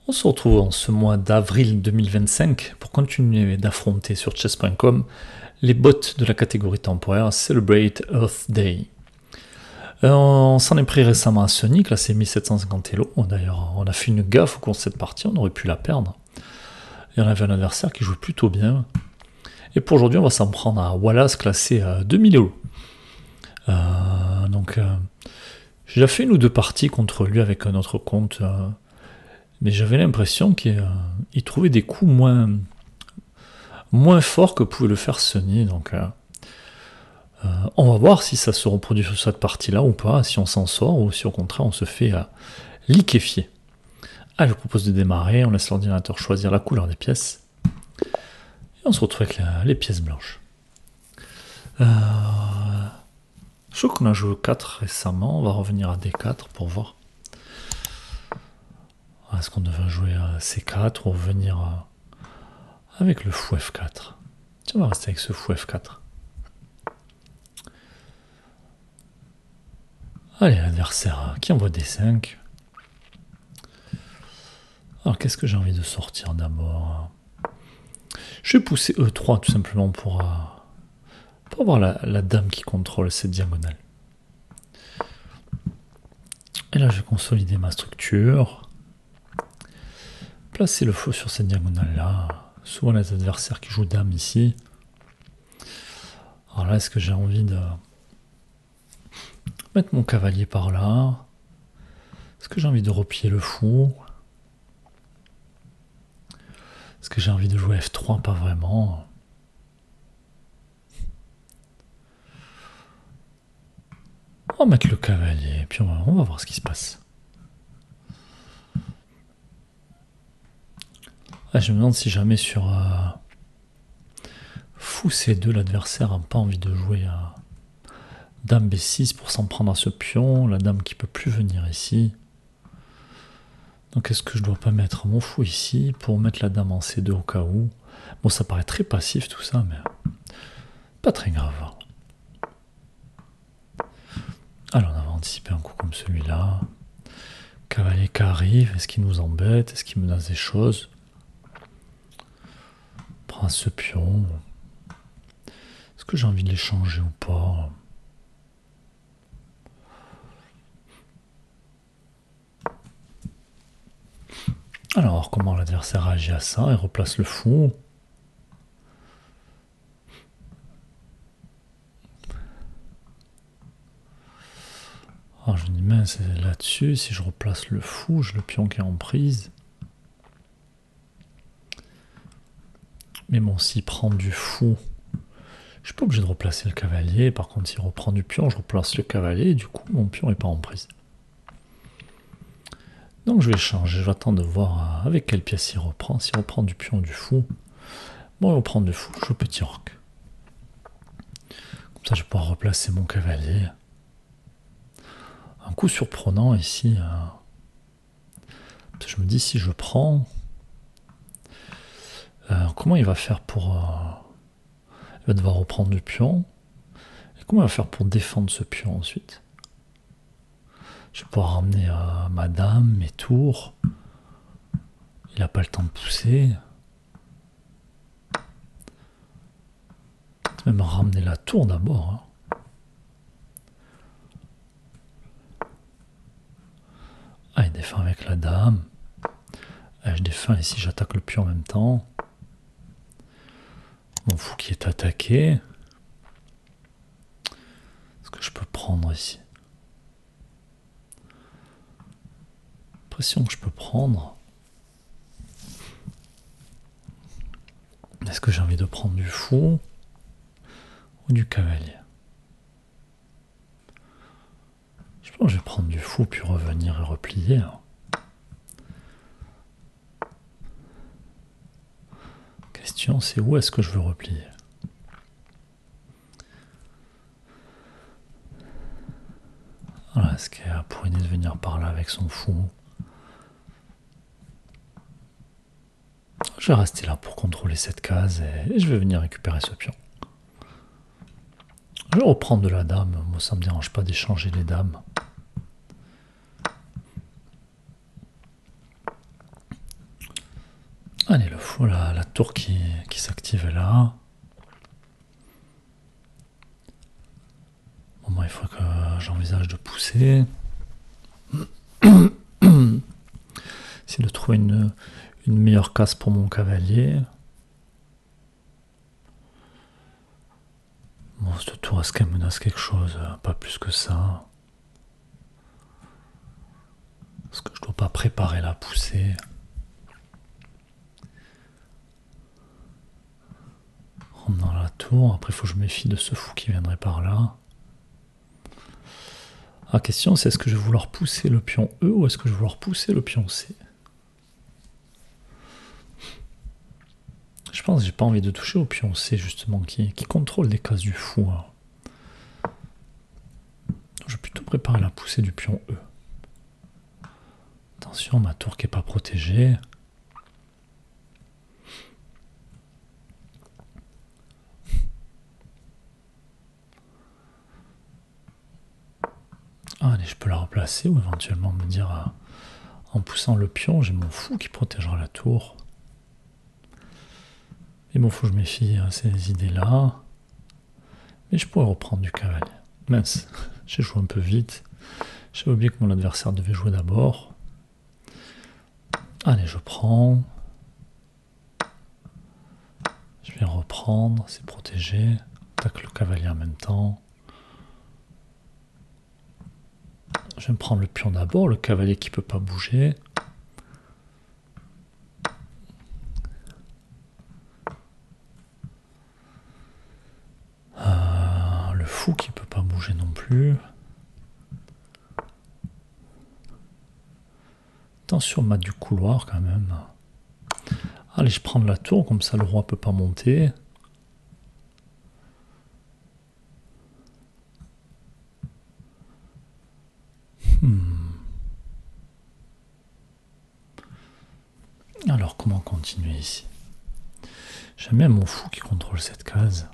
On se retrouve en ce mois d'avril 2025 pour continuer d'affronter sur chess.com les bots de la catégorie temporaire Celebrate Earth Day. On s'en est pris récemment à Sonic, là c'est 1750 Elo. D'ailleurs, on a fait une gaffe au cours de cette partie, on aurait pu la perdre. Et on avait un adversaire qui jouait plutôt bien. Et pour aujourd'hui, on va s'en prendre à Wallace classé à 2000 Elo. J'ai déjà fait une ou deux parties contre lui avec un autre compte. Mais j'avais l'impression qu'il trouvait des coups moins forts que pouvait le faire Sonny. Donc, on va voir si ça se reproduit sur cette partie-là ou pas, si on s'en sort ou si au contraire on se fait liquéfier. Je vous propose de démarrer, on laisse l'ordinateur choisir la couleur des pièces. Et on se retrouve avec les pièces blanches. Je crois qu'on a joué au 4 récemment, on va revenir à D4 pour voir. Est-ce qu'on devrait jouer à C4 ou revenir avec le fou F4? Tiens, on va rester avec ce fou F4. Allez, l'adversaire qui envoie D5. Alors, qu'est-ce que j'ai envie de sortir d'abord? Je vais pousser E3 tout simplement pour avoir la dame qui contrôle cette diagonale. Et là, je vais consolider ma structure. Placer le fou sur cette diagonale-là. Souvent, les adversaires qui jouent dame ici. Alors là, est-ce que j'ai envie de mettre mon cavalier par là? Est-ce que j'ai envie de replier le fou? Est-ce que j'ai envie de jouer F3? Pas vraiment. On va mettre le cavalier, et puis on va voir ce qui se passe. Je me demande si jamais sur fou C2, l'adversaire n'a pas envie de jouer dame B6 pour s'en prendre à ce pion, la dame qui peut plus venir ici. Donc est-ce que je dois pas mettre mon fou ici pour mettre la dame en C2 au cas où? Bon, ça paraît très passif tout ça, mais pas très grave. Alors on va anticiper un coup comme celui-là. Cavalier qui arrive, est-ce qu'il nous embête? Est-ce qu'il menace des choses? Prends ce pion. Est-ce que j'ai envie de l'échanger ou pas? Alors, comment l'adversaire réagit à ça? Il replace le fou. Alors, je me dis, mince, là-dessus, si je replace le fou, j'ai le pion qui est en prise. Mais bon, s'il prend du fou, je suis pas obligé de replacer le cavalier. Par contre, s'il reprend du pion, je replace le cavalier. Et du coup, mon pion n'est pas en prise. Donc, je vais changer. J'attends de voir avec quelle pièce il reprend. S'il reprend du pion ou du fou. Bon, il reprend du fou. Je joue petit roc. Comme ça, je vais pouvoir replacer mon cavalier. Un coup surprenant ici. Je me dis, si je prends... comment il va faire pour... il va devoir reprendre du pion. Et comment il va faire pour défendre ce pion ensuite? Je vais pouvoir ramener ma dame, mes tours. Il n'a pas le temps de pousser. Peut-être même ramener la tour d'abord. Il défend avec la dame. Je défends ici, j'attaque le pion en même temps. Mon fou qui est attaqué. Est-ce que je peux prendre ici? L'impression que je peux prendre. Est-ce que j'ai envie de prendre du fou ou du cavalier? Je pense que je vais prendre du fou puis revenir et replier. Question, c'est où est-ce que je veux replier? Voilà, est-ce qu'elle pourrait de venir par là avec son fou? Je vais rester là pour contrôler cette case et je vais venir récupérer ce pion. Je vais reprendre de la dame. Moi, ça ne me dérange pas d'échanger les dames. Allez, le fou, la tour qui s'active là. Bon, moi, il faut que j'envisage de pousser. Essayer de trouver une meilleure case pour mon cavalier. Bon, cette tour, est-ce qu'elle menace quelque chose? Pas plus que ça. Est-ce que je dois pas préparer la poussée? Rentre dans la tour. Après, il faut que je méfie de ce fou qui viendrait par là. La question, c'est est-ce que je vais vouloir pousser le pion E ou est-ce que je vais vouloir pousser le pion C? Je pense que j'ai pas envie de toucher au pion C, justement, qui contrôle les cases du fou. Hein. Je vais plutôt préparer la poussée du pion E. Attention, ma tour qui n'est pas protégée. Allez, je peux la replacer ou éventuellement me dire, en poussant le pion, j'ai mon fou qui protégera la tour. Et bon, faut que je méfie à ces idées-là. Mais je pourrais reprendre du cavalier. Mince, j'ai joué un peu vite. J'ai oublié que mon adversaire devait jouer d'abord. Allez, je prends. Je vais reprendre, c'est protégé. Attaque le cavalier en même temps. Je vais me prendre le pion d'abord, le cavalier qui ne peut pas bouger. Le fou qui ne peut pas bouger non plus. Attention, mat du couloir quand même. Allez, je prends la tour, comme ça le roi ne peut pas monter. Alors, comment continuer ici? J'aime bien mon fou qui contrôle cette case.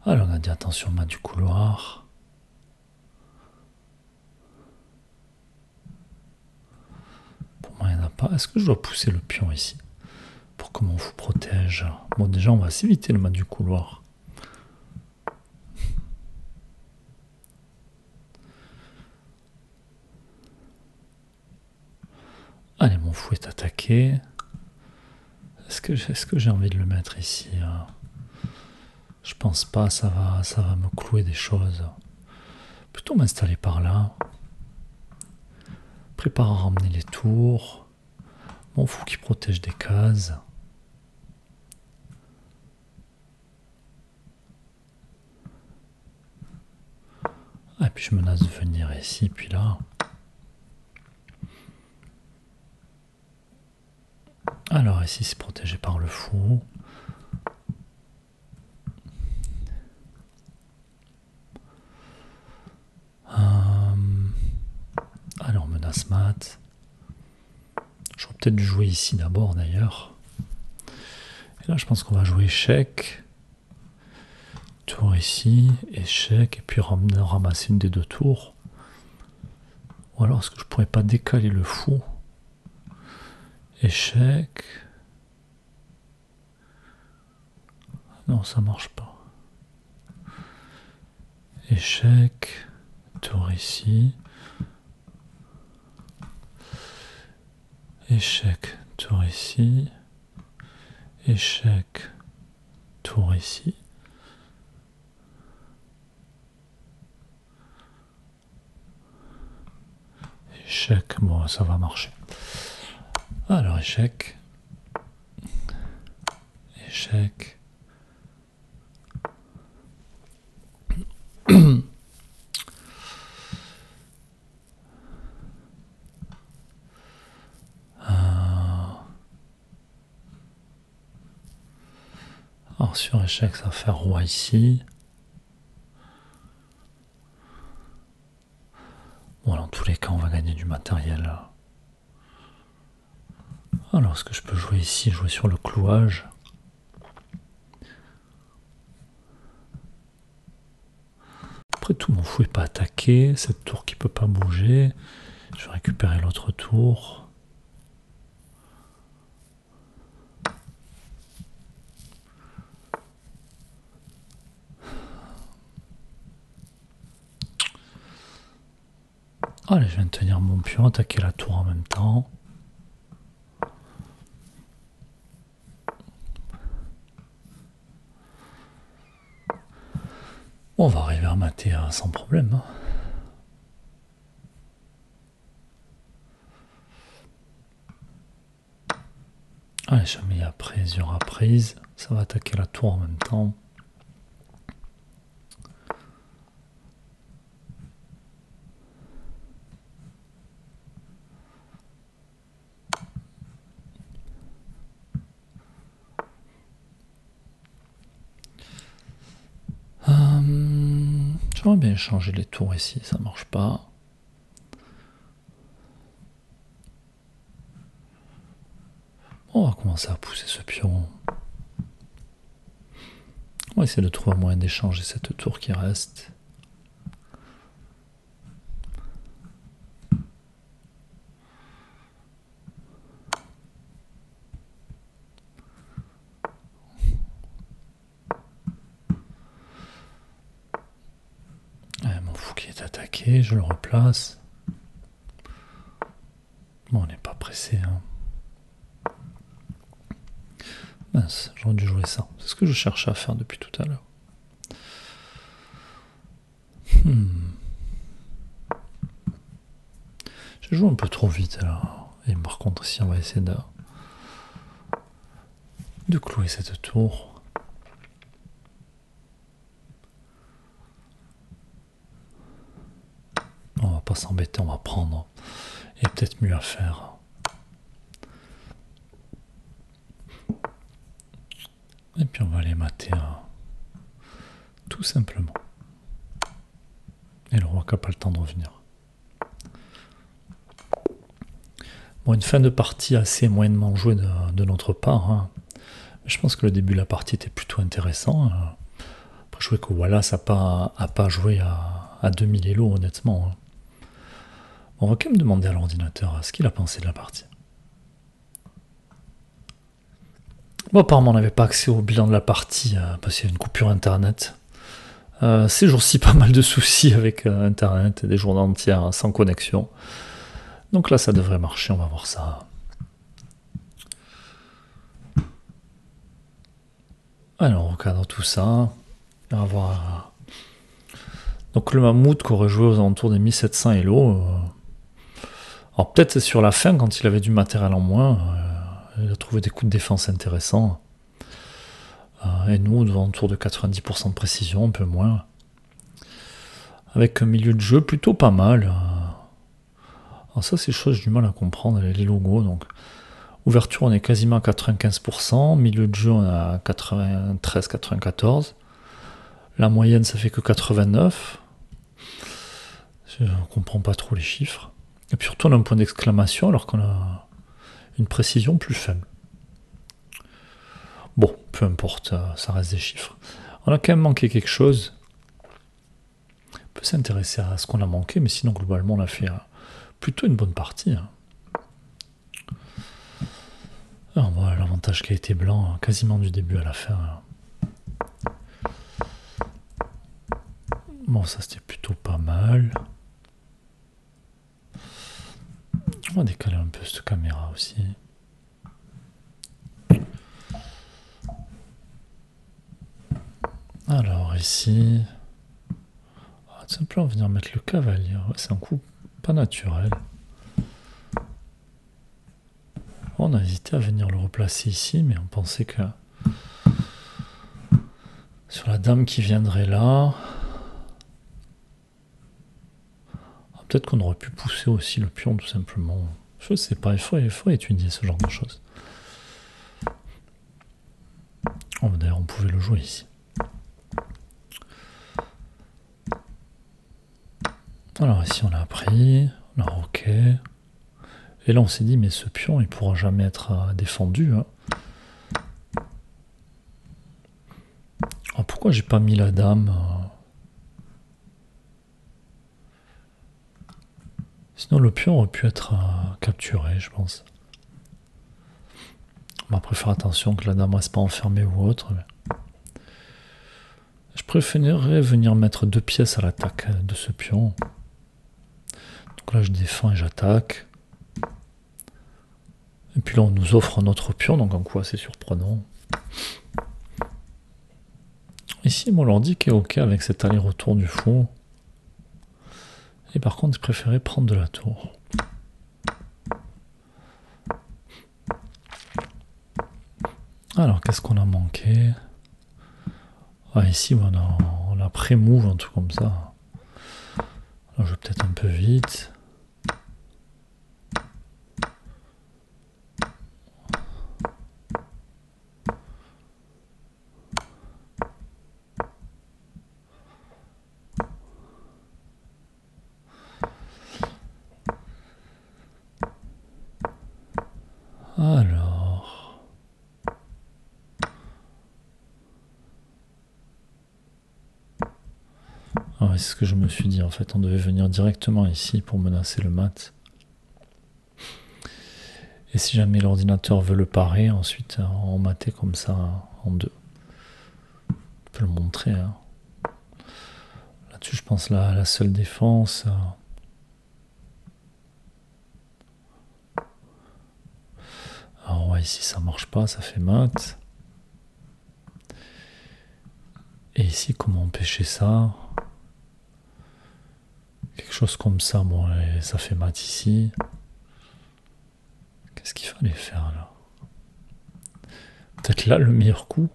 Alors, on a dit attention, mat du couloir. Pour moi, il n'y en a pas. Est-ce que je dois pousser le pion ici? Pour que mon fou protège. Bon, déjà, on va s'éviter le mat du couloir. Allez, mon fou est attaqué. Est-ce que j'ai envie de le mettre ici? Je pense pas, ça va me clouer des choses. Plutôt m'installer par là. Prépare à ramener les tours. Mon fou qui protège des cases. Et puis je menace de venir ici, puis là. Alors ici c'est protégé par le fou. Alors menace mat. J'aurais peut-être dû jouer ici d'abord d'ailleurs. Et là je pense qu'on va jouer échec. Tour ici, échec, et puis ramasser une des deux tours. Ou alors est-ce que je pourrais pas décaler le fou? Échec. Non, ça marche pas. Échec. Tour ici. Échec. Tour ici. Échec. Tour ici. Échec. Bon, ça va marcher. Alors, échec. Échec. Alors, sur échec, ça va faire roi ici. Bon, dans tous les cas, on va gagner du matériel. Alors, est-ce que je peux jouer ici, jouer sur le clouage? fou n'est pas attaqué. Cette tour qui peut pas bouger. Je vais récupérer l'autre tour. Allez, je viens de tenir mon pion, attaquer la tour en même temps. On va arriver à mater sans problème. Allez, jamais il y a prise, il y aura prise. Ça va attaquer la tour en même temps. J'aimerais bien changer les tours ici, ça marche pas. On va commencer à pousser ce pion. On va essayer de trouver un moyen d'échanger cette tour qui reste. Mon fou qui est attaqué, je le replace. Bon, on n'est pas pressé. Mince, j'aurais dû jouer ça. C'est ce que je cherchais à faire depuis tout à l'heure. Je joue un peu trop vite là. Et par contre, ici, on va essayer de clouer cette tour. On va pas s'embêter, on va prendre. Il y a peut-être mieux à faire. Et puis on va aller mater tout simplement. Et le roi qui n'a pas le temps de revenir. Bon, une fin de partie assez moyennement jouée de notre part. Je pense que le début de la partie était plutôt intéressant. Après, je trouvais que Wallace n'a pas joué à 2000 élo, honnêtement. On va quand même demander à l'ordinateur ce qu'il a pensé de la partie. Bon, apparemment, on n'avait pas accès au bilan de la partie parce qu'il y a une coupure internet. Ces jours-ci, pas mal de soucis avec internet et des journées entières sans connexion. Donc là, ça devrait marcher, on va voir ça. Alors, on recadre tout ça. On va voir. Donc, le mammouth qui aurait joué aux alentours des 1700 Elo. Alors, peut-être sur la fin, quand il avait du matériel en moins, il a trouvé des coups de défense intéressants. Et nous, aux alentours de 90% de précision, un peu moins. Avec un milieu de jeu plutôt pas mal. Alors ça, c'est chose, j'ai du mal à comprendre, les logos. Donc, ouverture, on est quasiment à 95%. Milieu de jeu, on est à 93-94. La moyenne, ça fait que 89. Je ne comprends pas trop les chiffres. Et puis surtout, on a un point d'exclamation alors qu'on a une précision plus faible. Bon, peu importe, ça reste des chiffres. On a quand même manqué quelque chose. On peut s'intéresser à ce qu'on a manqué, mais sinon, globalement, on a fait plutôt une bonne partie. Alors voilà, l'avantage qui a été blanc, quasiment du début à la fin. Bon, ça c'était plutôt pas mal. On va décaler un peu cette caméra aussi. Alors ici, tout simplement venir mettre le cavalier. Ouais, c'est un coup pas naturel. On a hésité à venir le replacer ici, mais on pensait que sur la dame qui viendrait là, peut-être qu'on aurait pu pousser aussi le pion tout simplement. Je sais pas, il faut étudier ce genre de choses. Oh, d'ailleurs, on pouvait le jouer ici. Alors ici, on a pris. Alors, ok. Et là, on s'est dit, mais ce pion, il pourra jamais être défendu. Alors, pourquoi j'ai pas mis la dame Sinon le pion aurait pu être capturé, je pense. On va après faire attention que la dame reste pas enfermée ou autre. Mais... je préférerais venir mettre 2 pièces à l'attaque de ce pion. Donc là je défends et j'attaque. Et puis là on nous offre un autre pion, donc un coup assez surprenant. Ici mon lordique est ok avec cet aller-retour du fou. Et par contre, je préférais prendre de la tour. Alors, qu'est-ce qu'on a manqué? Ah, ici, on a pré-move, un truc comme ça. Alors, je vais peut-être un peu vite. Alors... ah ouais, c'est ce que je me suis dit, en fait. On devait venir directement ici pour menacer le mat. Et si jamais l'ordinateur veut le parer, ensuite, on matait comme ça, en 2. Je peux le montrer, hein. Là-dessus, je pense, la seule défense... alors ouais, ici ça marche pas, ça fait mat. Et ici, comment empêcher ça? Quelque chose comme ça, bon, et ça fait mat ici. Qu'est-ce qu'il fallait faire là? Peut-être là le meilleur coup?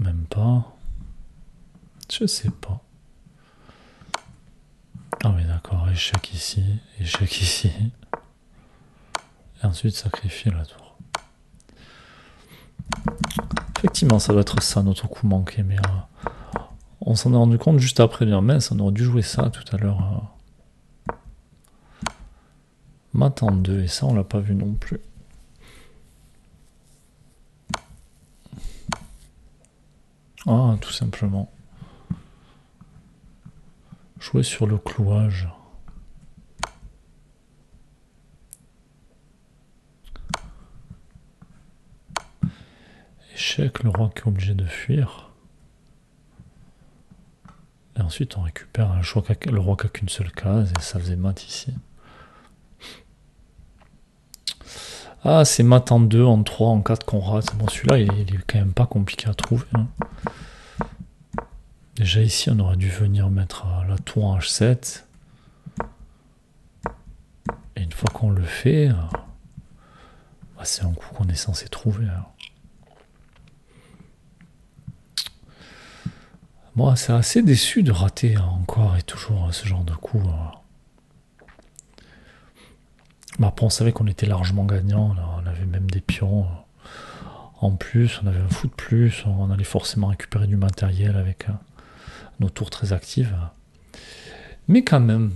Même pas. Je sais pas. Ah oui, d'accord, échec ici, échec ici. Et ensuite sacrifier la tour. Effectivement, ça doit être ça notre coup manqué, mais on s'en est rendu compte juste après. Dire, mince, on aurait dû jouer ça tout à l'heure. Mat en 2, et ça on l'a pas vu non plus. Ah, tout simplement. Jouer sur le clouage. Échec, le roi qui est obligé de fuir. Et ensuite on récupère le roi qui a qu'une seule case, et ça faisait mat ici. Ah, c'est mat en 2, en 3, en 4 qu'on rate. Bon, celui-là, il est quand même pas compliqué à trouver, hein. Déjà ici, on aurait dû venir mettre la tour en H7. Et une fois qu'on le fait, bah, c'est un coup qu'on est censé trouver, hein. Bon, c'est assez déçu de rater encore et toujours ce genre de coup. Bah, après, on savait qu'on était largement gagnant. Là, on avait même des pions en plus, on avait un fou de plus. On allait forcément récupérer du matériel avec nos tours très actives. Mais quand même,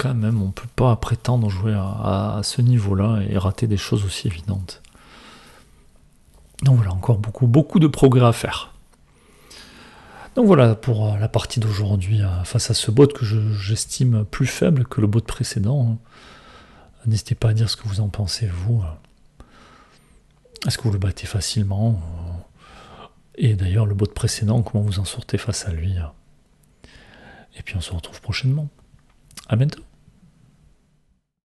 on peut pas prétendre jouer à ce niveau-là et rater des choses aussi évidentes. Donc voilà, encore beaucoup de progrès à faire. Donc voilà pour la partie d'aujourd'hui face à ce bot que j'estime plus faible que le bot précédent. N'hésitez pas à dire ce que vous en pensez, vous. Est-ce que vous le battez facilement? Et d'ailleurs, le bot précédent, comment vous en sortez face à lui? Et puis on se retrouve prochainement. À bientôt.